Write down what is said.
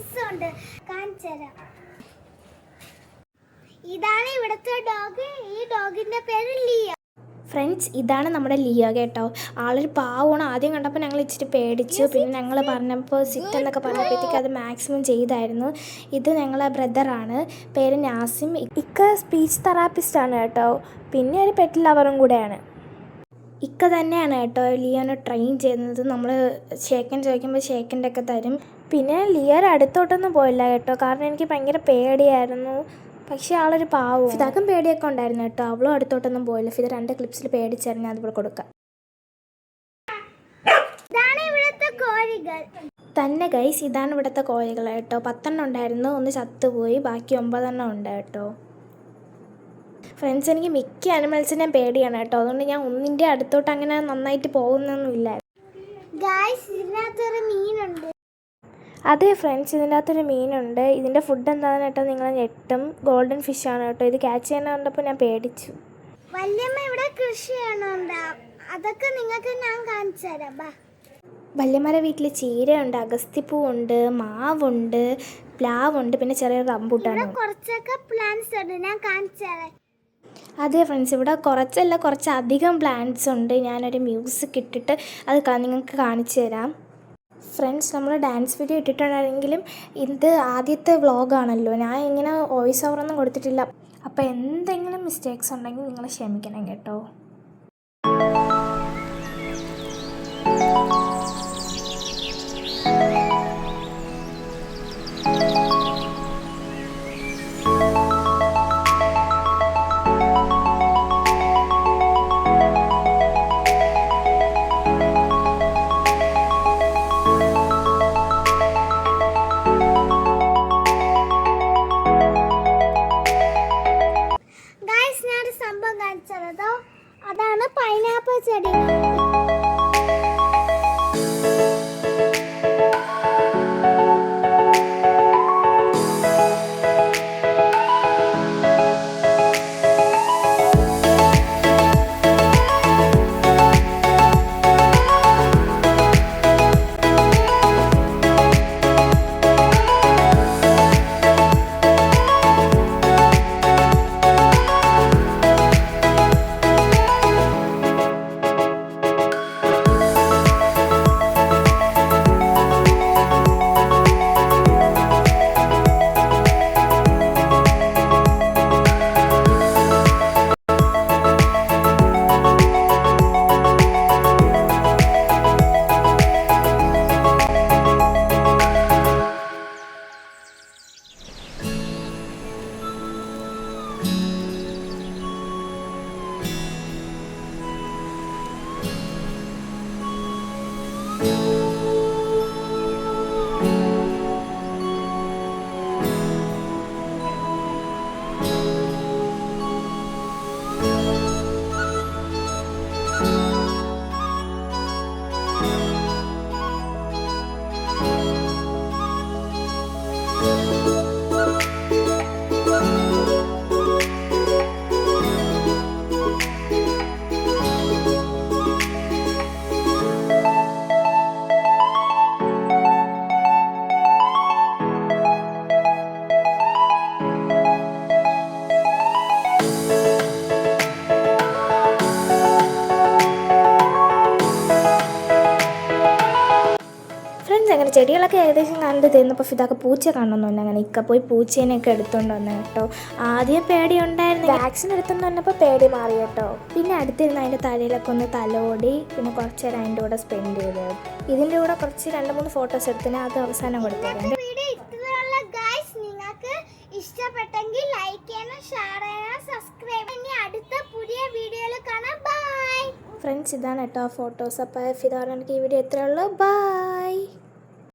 ഫ്രണ്ട്സും ഉണ്ട്. കാണിച്ചു തരാം. ഇതാണ് ഇവിടുത്തെ ഡോഗ്. ഈ ഡോഗിന്റെ പേര് ലിയ. ഫ്രണ്ട്സ്, ഇതാണ് നമ്മുടെ ലിയ കേട്ടോ. ആളൊരു പാവമാണ്. ആദ്യം കണ്ടപ്പോൾ ഞങ്ങൾ ഇച്ചിരി പേടിച്ചു. പിന്നെ ഞങ്ങൾ പറഞ്ഞപ്പോൾ സിറ്റ് എന്നൊക്കെ പറഞ്ഞപ്പോഴത്തേക്ക് അത് മാക്സിമം ചെയ്തായിരുന്നു. ഇത് ഞങ്ങളെ ബ്രദറാണ്, പേര് നാസിം. ഇക്ക സ്പീച്ച് തെറാപ്പിസ്റ്റാണ് കേട്ടോ. പിന്നെ ഒരു പെറ്റ് ലവറും കൂടെയാണ്. ഇക്ക തന്നെയാണ് കേട്ടോ ലിയോനെ ട്രെയിൻ ചെയ്യുന്നത്. നമ്മൾ ഷേക്കൻ ചോദിക്കുമ്പോൾ ഷേക്കൻ്റെ ഒക്കെ തരും. പിന്നെ ലിയോയുടെ അടുത്തോട്ടൊന്നും പോയില്ല കേട്ടോ, കാരണം എനിക്ക് ഭയങ്കര പേടിയായിരുന്നു. പക്ഷേ ആളൊരു പാവം. ഫിദാക്കും പേടിയൊക്കെ ഉണ്ടായിരുന്നു കേട്ടോ. അവളും അടുത്തോട്ടൊന്നും പോയില്ല. ഫിദ 2 ക്ലിപ്സിൽ പേടിച്ചായിരുന്നു. ഞാൻ അതുപോലെ കൊടുക്കാം തന്നെ ഗൈസ്. ഇതാണ് ഇവിടുത്തെ കോഴികൾ കേട്ടോ. 10 ഉണ്ടായിരുന്നു, 1 ചത്തുപോയി, ബാക്കി 9 ഉണ്ട് കേട്ടോ. ഫ്രണ്ട്സ്, എനിക്ക് മിക്ക ആനിമൽസിനെയും പേടിയാണ് കേട്ടോ. അതുകൊണ്ട് ഞാൻ ഒന്നിൻ്റെ അടുത്തോട്ട് അങ്ങനെ നന്നായിട്ട് പോകുന്നൊന്നുമില്ല. അതെ ഫ്രണ്ട്സ്, ഇതിൻ്റെ അകത്തൊരു മീനുണ്ട്. ഇതിൻ്റെ ഫുഡ് എന്താണെന്ന് കേട്ടോ നിങ്ങൾ ഞെട്ടും. ഗോൾഡൻ ഫിഷാണ് കേട്ടോ. ഇത് ക്യാച്ച് ചെയ്യാൻ കണ്ടപ്പോൾ ഞാൻ പേടിച്ചു. വല്യമ്മ ഇവിടെ കൃഷി ചെയ്യണുണ്ടോ? അതൊക്കെ നിങ്ങൾക്ക് ഞാൻ കാണിച്ചു തരാം. വല്യമ്മയുടെ വീട്ടിൽ ചീരയുണ്ട്, അഗസ്തിപ്പൂവുണ്ട്, മാവുണ്ട്, പ്ലാവുണ്ട്, പിന്നെ ചെറിയ റംബൂട്ടാണ്. കുറച്ചൊക്കെ പ്ലാന്റ്സ് ഉണ്ട്, ഞാൻ കാണിച്ചു തരാം. അതെ ഫ്രണ്ട്സ്, ഇവിടെ കുറച്ചധികം പ്ലാന്റ്സ് ഉണ്ട്. ഞാനൊരു മ്യൂസിക് ഇട്ടിട്ട് അത് നിങ്ങൾക്ക് കാണിച്ചു തരാം. ഫ്രണ്ട്സ്, നമ്മൾ ഡാൻസ് വീഡിയോ ഇട്ടിട്ടുണ്ടെങ്കിലും ഇത് ആദ്യത്തെ വ്ളോഗാണല്ലോ. ഞാൻ ഇങ്ങനെ വോയിസ് ഓവറൊന്നും കൊടുത്തിട്ടില്ല. അപ്പോൾ എന്തെങ്കിലും മിസ്റ്റേക്സ് ഉണ്ടെങ്കിൽ നിങ്ങൾ ക്ഷമിക്കണം കേട്ടോ. അതാണ് പൈനാപ്പിൾ ചെടി. അങ്ങനെ ചെടികളൊക്കെ ഏകദേശം കണ്ട് തരുന്നപ്പോൾ ഫിദാക്ക് പൂച്ച കാണണമെന്നുണ്ട്. അങ്ങനെ ഇക്ക പോയി പൂച്ചേനെയൊക്കെ എടുത്തുകൊണ്ട് വന്നു കേട്ടോ. ആദ്യം പേടി ഉണ്ടായിരുന്നു. വാക്സിൻ എടുത്തുകൊണ്ട് വന്നപ്പോൾ പേടി മാറി കേട്ടോ. പിന്നെ അടുത്തിരുന്ന് അതിൻ്റെ തലയിലൊക്കെ ഒന്ന് തലോടി, പിന്നെ കുറച്ച് നേരം അതിൻ്റെ കൂടെ സ്പെൻഡ് ചെയ്ത്. ഇതിൻ്റെ കൂടെ കുറച്ച് 2-3 ഫോട്ടോസ് എടുത്തിന്. അത് അവസാനം കൊടുത്തത്. നിങ്ങൾക്ക് ഇഷ്ടപ്പെട്ടെങ്കിൽ ലൈക്ക് ചെയ്യണം, ഷെയർ ചെയ്യണം, സബ്സ്ക്രൈബ് ചെയ്യണം. അടുത്ത പുതിയ വീഡിയോയിൽ കാണാം. Bye friends. ഇതാണ് കേട്ടോ ഫോട്ടോസ്. അപ്പോൾ ഫിദാ, എനിക്ക് ഈ വീഡിയോ എത്രയുള്ളൂ. ബൈ.